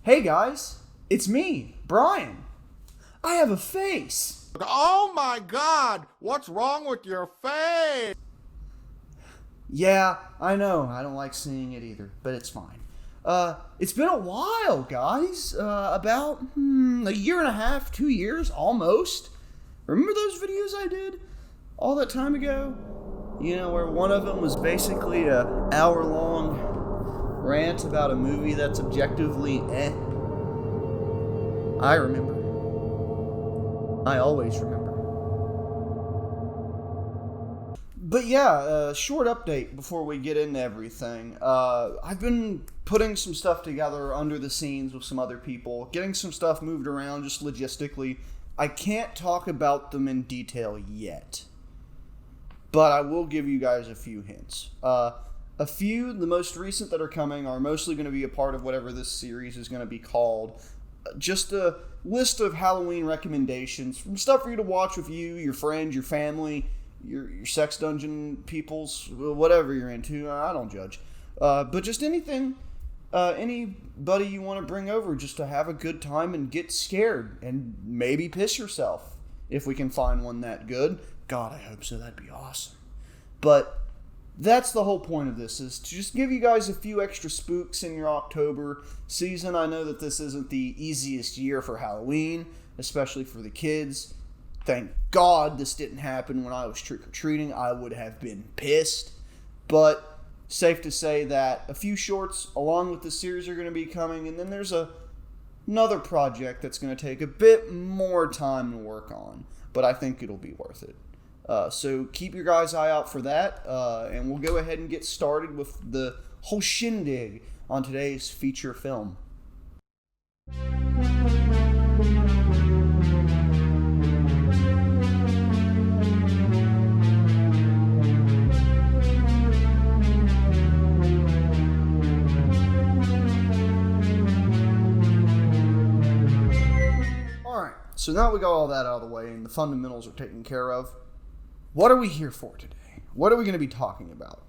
Hey guys, it's me, Brian. I have a face. Oh my God! What's wrong with your face? Yeah, I know, I don't like seeing it either, but it's fine. It's been a while, guys. About a year and a half, 2 years, almost. Remember those videos I did all that time ago? You know, where one of them was basically a hour-long rant about a movie that's objectively I remember. I always remember. But yeah, short update before we get into everything. I've been putting some stuff together under the scenes with some other people, getting some stuff moved around just logistically. I can't talk about them in detail yet, but I will give you guys a few hints. A few, the most recent that are coming, are mostly going to be a part of whatever this series is going to be called. Just a list of Halloween recommendations, from stuff for you to watch with you, your friends, your family, your sex dungeon peoples, whatever you're into. I don't judge. But just anything, anybody you want to bring over just to have a good time and get scared and maybe piss yourself if we can find one that good. God, I hope so. That'd be awesome. But that's the whole point of this, is to just give you guys a few extra spooks in your October season. I know that this isn't the easiest year for Halloween, especially for the kids. Thank God this didn't happen when I was trick-or-treating. I would have been pissed. But safe to say that a few shorts along with the series are going to be coming, and then there's another project that's going to take a bit more time to work on, but I think it'll be worth it. So keep your guys' eye out for that, and we'll go ahead and get started with the whole shindig on today's feature film. Alright, so now we got all that out of the way and the fundamentals are taken care of. What are we here for today? What are we going to be talking about?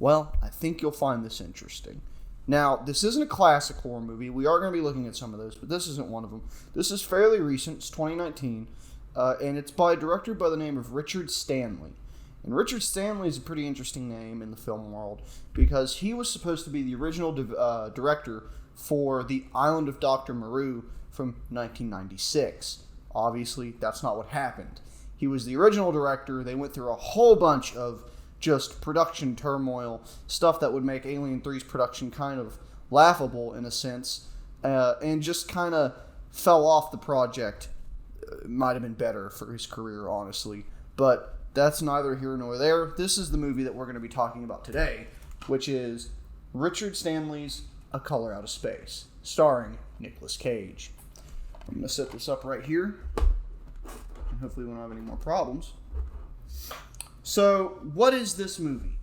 Well, I think you'll find this interesting. Now, this isn't a classic horror movie. We are going to be looking at some of those, but this isn't one of them. This is fairly recent. It's 2019, and it's by a director by the name of Richard Stanley. And Richard Stanley is a pretty interesting name in the film world because he was supposed to be the original director for The Island of Dr. Moreau from 1996. Obviously, that's not what happened. He was the original director. They went through a whole bunch of just production turmoil, stuff that would make Alien 3's production kind of laughable in a sense, and just kind of fell off the project. Might have been better for his career, honestly. But that's neither here nor there. This is the movie that we're going to be talking about today, which is Richard Stanley's A Color Out of Space, starring Nicolas Cage. I'm going to set this up right here. Hopefully we don't have any more problems. So, what is this movie?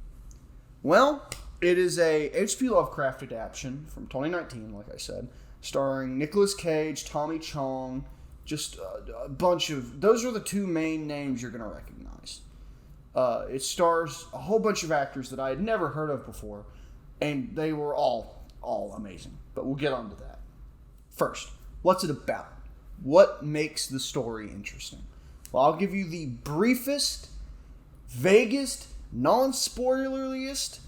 Well, it is a H.P. Lovecraft adaptation from 2019, like I said, starring Nicolas Cage, Tommy Chong, just a bunch of... Those are the two main names you're going to recognize. It stars a whole bunch of actors that I had never heard of before, and they were all amazing. But we'll get on to that. First, what's it about? What makes the story interesting? Well, I'll give you the briefest, vaguest, non-spoilerliest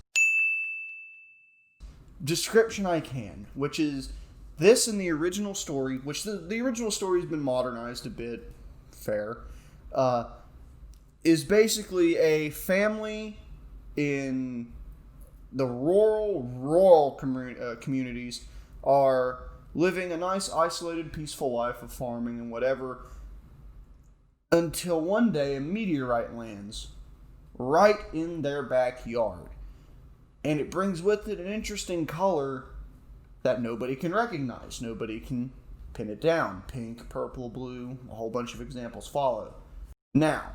description I can, which is this and the original story, which the original story has been modernized a bit, fair, is basically a family in the rural communities are living a nice, isolated, peaceful life of farming and whatever, until one day a meteorite lands right in their backyard. And it brings with it an interesting color that nobody can recognize. Nobody can pin it down. Pink, purple, blue, a whole bunch of examples follow. Now,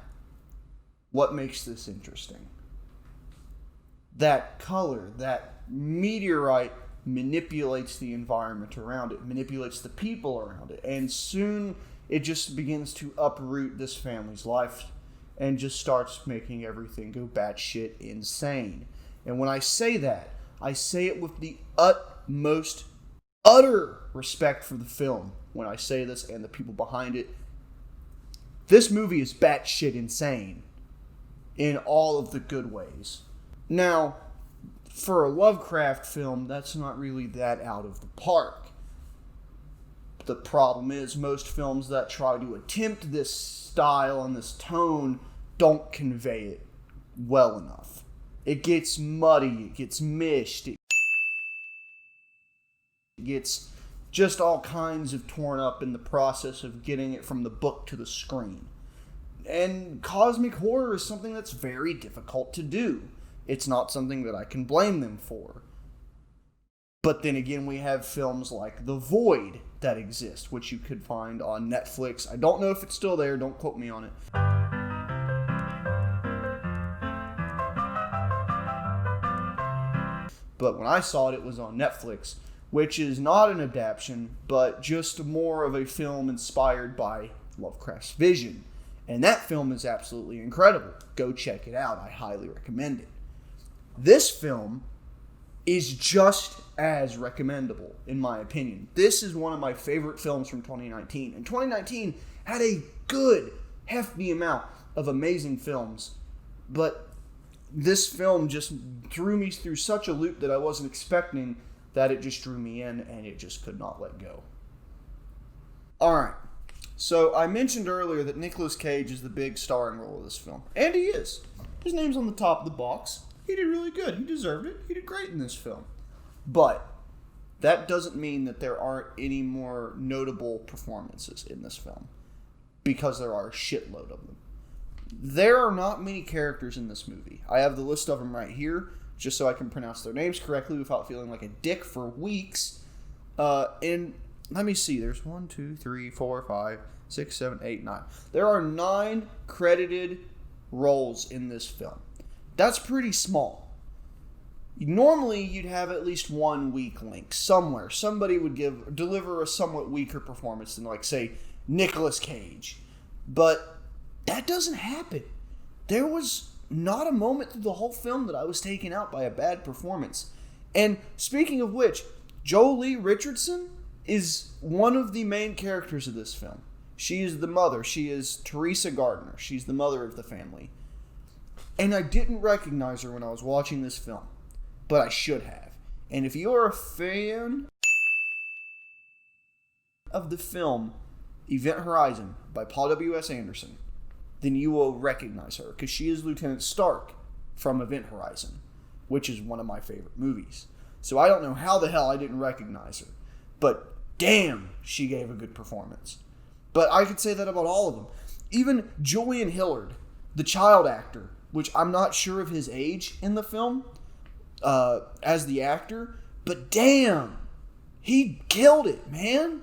what makes this interesting? That color, that meteorite manipulates the environment around it, manipulates the people around it, and soon it just begins to uproot this family's life and just starts making everything go batshit insane. And when I say that, I say it with the utmost Utter respect for the film when I say this and the people behind it. This movie is batshit insane in all of the good ways. Now, for a Lovecraft film, that's not really that out of the park. The problem is most films that try to attempt this style and this tone don't convey it well enough. It gets muddy, it gets mished, it gets just all kinds of torn up in the process of getting it from the book to the screen. And cosmic horror is something that's very difficult to do. It's not something that I can blame them for. But then again, we have films like The Void that exist, which you could find on Netflix. I don't know if it's still there, don't quote me on it. But when I saw it, it was on Netflix, which is not an adaptation, but just more of a film inspired by Lovecraft's vision. And that film is absolutely incredible. Go check it out. I highly recommend it. This film is just as recommendable, in my opinion. This is one of my favorite films from 2019. And 2019 had a good, hefty amount of amazing films. But this film just threw me through such a loop that I wasn't expecting, that it just drew me in and it just could not let go. Alright, so I mentioned earlier that Nicolas Cage is the big starring role of this film. And he is. His name's on the top of the box. He did really good. He deserved it. He did great in this film. But that doesn't mean that there aren't any more notable performances in this film, because there are a shitload of them. There are not many characters in this movie. I have the list of them right here, just so I can pronounce their names correctly without feeling like a dick for weeks. And let me see. There's 1, 2, 3, 4, 5, 6, 7, 8, 9. There are 9 credited roles in this film. That's pretty small. Normally, you'd have at least one weak link somewhere. Somebody would deliver a somewhat weaker performance than, like, say, Nicolas Cage. But that doesn't happen. There was not a moment through the whole film that I was taken out by a bad performance. And speaking of which, Jolie Richardson is one of the main characters of this film. She is the mother. She is Teresa Gardner. She's the mother of the family. And I didn't recognize her when I was watching this film, but I should have. And if you are a fan of the film Event Horizon by Paul W.S. Anderson, then you will recognize her, because she is Lieutenant Stark from Event Horizon, which is one of my favorite movies. So I don't know how the hell I didn't recognize her, but damn, she gave a good performance. But I could say that about all of them. Even Julian Hillard, the child actor, which I'm not sure of his age in the film as the actor, but damn, he killed it, man.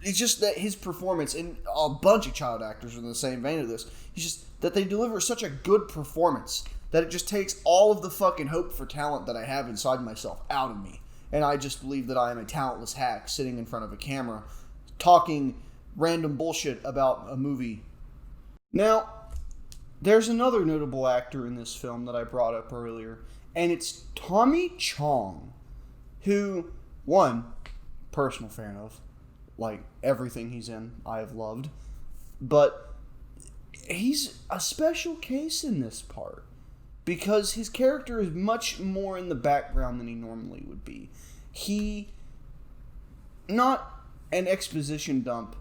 It's just that his performance, and a bunch of child actors are in the same vein of this, it's just that they deliver such a good performance that it just takes all of the fucking hope for talent that I have inside myself out of me. And I just believe that I am a talentless hack sitting in front of a camera talking random bullshit about a movie. Now, there's another notable actor in this film that I brought up earlier, and it's Tommy Chong, who, one, personal fan of, like everything he's in, I have loved, but he's a special case in this part, because his character is much more in the background than he normally would be. He, not an exposition dump,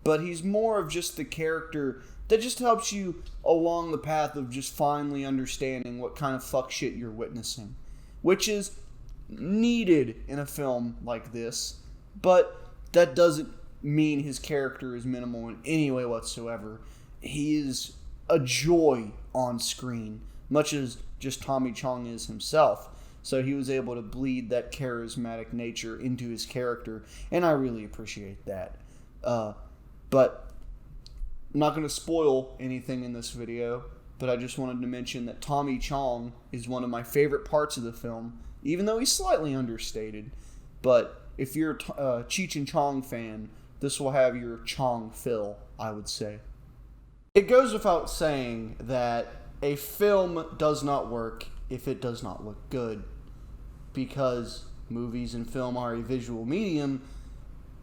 but he's more of just the character that just helps you along the path of just finally understanding what kind of fuck shit you're witnessing, which is needed in a film like this, but that doesn't mean his character is minimal in any way whatsoever. He is a joy on screen, much as just Tommy Chong is himself. So he was able to bleed that charismatic nature into his character, and I really appreciate that. But I'm not going to spoil anything in this video, but I just wanted to mention that Tommy Chong is one of my favorite parts of the film, even though he's slightly understated. But if you're a Cheech and Chong fan, this will have your Chong fill, I would say. It goes without saying that a film does not work if it does not look good, because movies and film are a visual medium,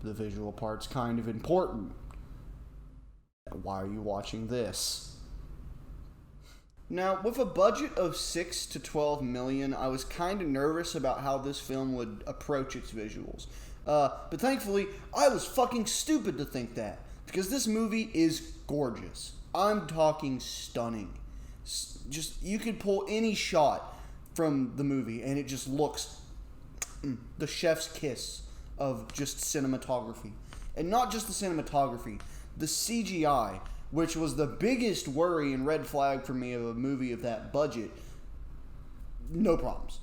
the visual part's kind of important. Why are you watching this? Now, with a budget of $6 to $12 million, I was kind of nervous about how this film would approach its visuals. But thankfully, I was fucking stupid to think that, because this movie is gorgeous. I'm talking stunning. Just, you could pull any shot from the movie, and it just looks the chef's kiss of just cinematography. And not just the cinematography, the CGI, which was the biggest worry and red flag for me of a movie of that budget. No problems.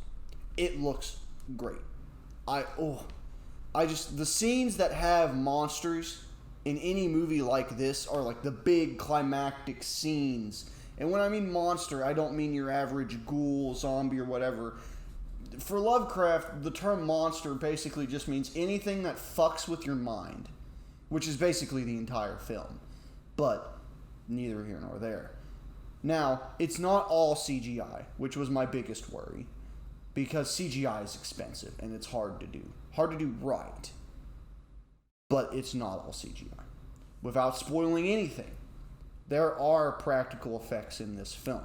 It looks great. The scenes that have monsters in any movie like this are like the big climactic scenes. And when I mean monster, I don't mean your average ghoul, zombie, or whatever. For Lovecraft, the term monster basically just means anything that fucks with your mind, which is basically the entire film. But neither here nor there. Now, it's not all CGI, which was my biggest worry, because CGI is expensive and it's hard to do. Hard to do right. But it's not all CGI. Without spoiling anything, there are practical effects in this film.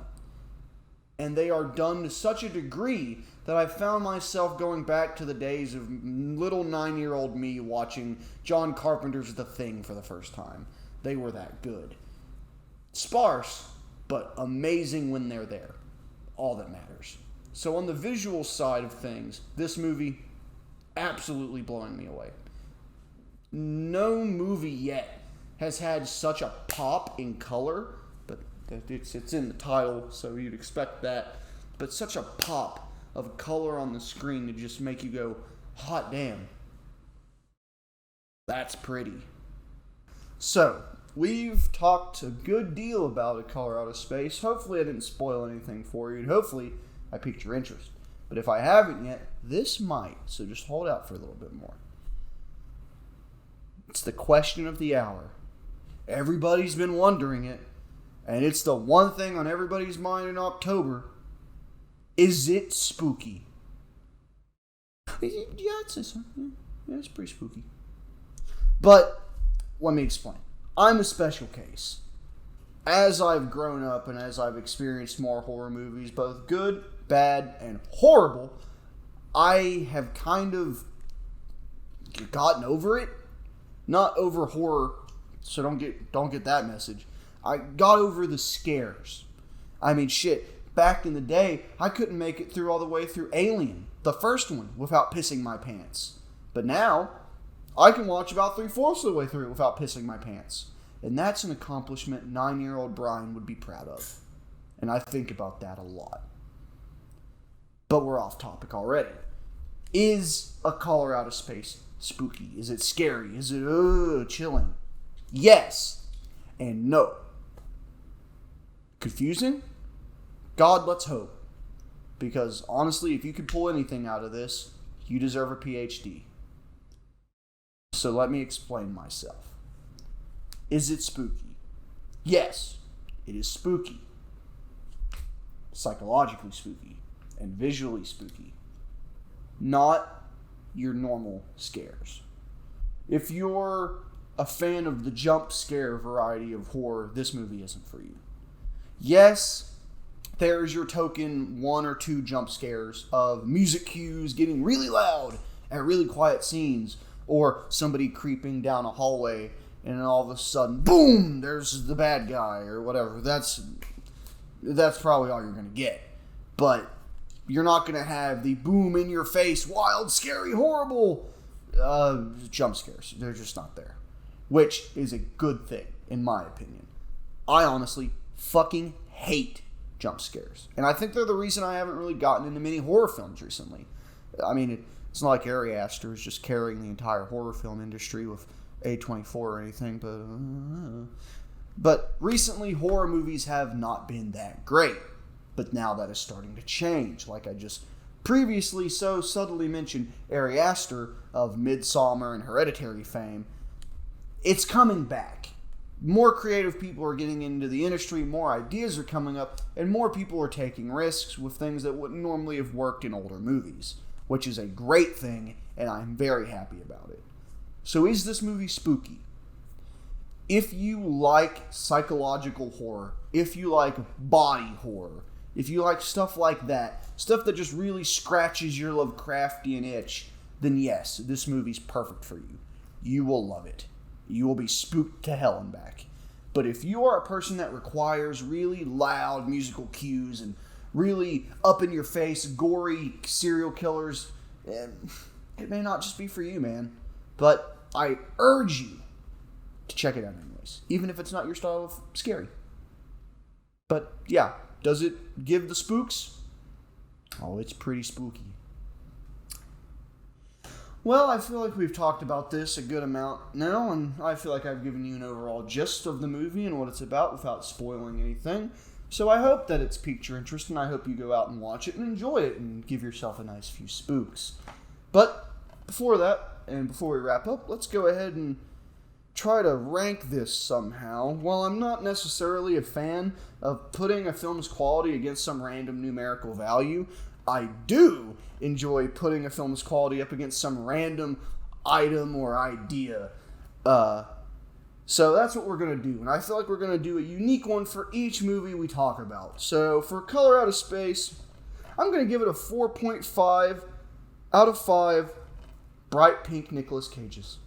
And they are done to such a degree that I found myself going back to the days of little 9-year-old me watching John Carpenter's The Thing for the first time. They were that good. Sparse, but amazing when they're there. All that matters. So on the visual side of things, this movie, absolutely blowing me away. No movie yet has had such a pop in color, but it's in the title, so you'd expect that. But such a pop of color on the screen to just make you go, hot damn. That's pretty. So, we've talked a good deal about A Color Out of Space. Hopefully I didn't spoil anything for you, and hopefully I piqued your interest. But if I haven't yet, this might, so just hold out for a little bit more. It's the question of the hour. Everybody's been wondering it, and it's the one thing on everybody's mind in October. Is it spooky? Yeah, it's pretty spooky. But, let me explain. I'm a special case. As I've grown up and as I've experienced more horror movies, both good, bad, and horrible, I have kind of gotten over it. Not over horror, so don't get that message. I got over the scares. I mean, shit, back in the day, I couldn't make it through all the way through Alien, the first one, without pissing my pants. But now, I can watch about 3/4 of the way through without pissing my pants. And that's an accomplishment 9-year-old Brian would be proud of. And I think about that a lot. But we're off topic already. Is A Color Out of Space spooky? Is it scary? Is it chilling? Yes and no. Confusing? God, let's hope. Because honestly, if you could pull anything out of this, you deserve a PhD. So let me explain myself. Is it spooky? Yes, it is spooky. Psychologically spooky. And visually spooky. Not your normal scares. If you're a fan of the jump scare variety of horror, this movie isn't for you. Yes, there's your token 1 or 2 jump scares of music cues getting really loud at really quiet scenes, or somebody creeping down a hallway and all of a sudden, boom, there's the bad guy or whatever. That's probably all you're going to get. But you're not going to have the boom in your face, wild, scary, horrible jump scares. They're just not there. Which is a good thing, in my opinion. I honestly fucking hate jump scares. And I think they're the reason I haven't really gotten into many horror films recently. I mean, it's not like Ari Aster is just carrying the entire horror film industry with A24 or anything, but recently horror movies have not been that great. But now that is starting to change. Like I just previously so subtly mentioned Ari Aster of Midsommar and Hereditary fame. It's coming back. More creative people are getting into the industry, more ideas are coming up, and more people are taking risks with things that wouldn't normally have worked in older movies. which is a great thing, and I'm very happy about it. So is this movie spooky? If you like psychological horror, if you like body horror, if you like stuff like that, stuff that just really scratches your Lovecraftian itch, then yes, this movie's perfect for you. You will love it. You will be spooked to hell and back. But if you are a person that requires really loud musical cues and really up-in-your-face, gory serial killers, it may not just be for you, man. But I urge you to check it out anyways, even if it's not your style of scary. But yeah, does it give the spooks? Oh, it's pretty spooky. Well, I feel like we've talked about this a good amount now, and I feel like I've given you an overall gist of the movie and what it's about without spoiling anything. So I hope that it's piqued your interest, and I hope you go out and watch it and enjoy it and give yourself a nice few spooks. But before that, and before we wrap up, let's go ahead and try to rank this somehow. While I'm not necessarily a fan of putting a film's quality against some random numerical value, I do enjoy putting a film's quality up against some random item or idea. So that's what we're going to do. And I feel like we're going to do a unique one for each movie we talk about. So for Color Out of Space, I'm going to give it a 4.5 out of 5 bright pink Nicolas Cages.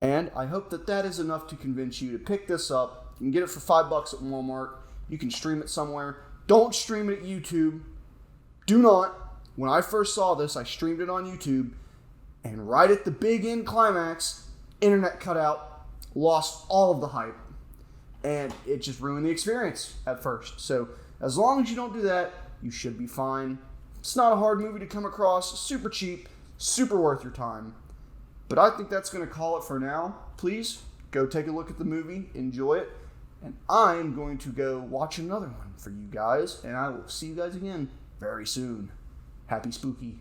And I hope that that is enough to convince you to pick this up. You can get it for $5 at Walmart. You can stream it somewhere. Don't stream it at YouTube. Do not. When I first saw this, I streamed it on YouTube, and right at the big end climax, internet cut out, lost all of the hype, and it just ruined the experience at first. So as long as you don't do that, you should be fine. It's not a hard movie to come across, super cheap, super worth your time. But I think that's going to call it for now. Please go take a look at the movie, enjoy it, and I'm going to go watch another one for you guys, and I will see you guys again very soon. Happy spooky.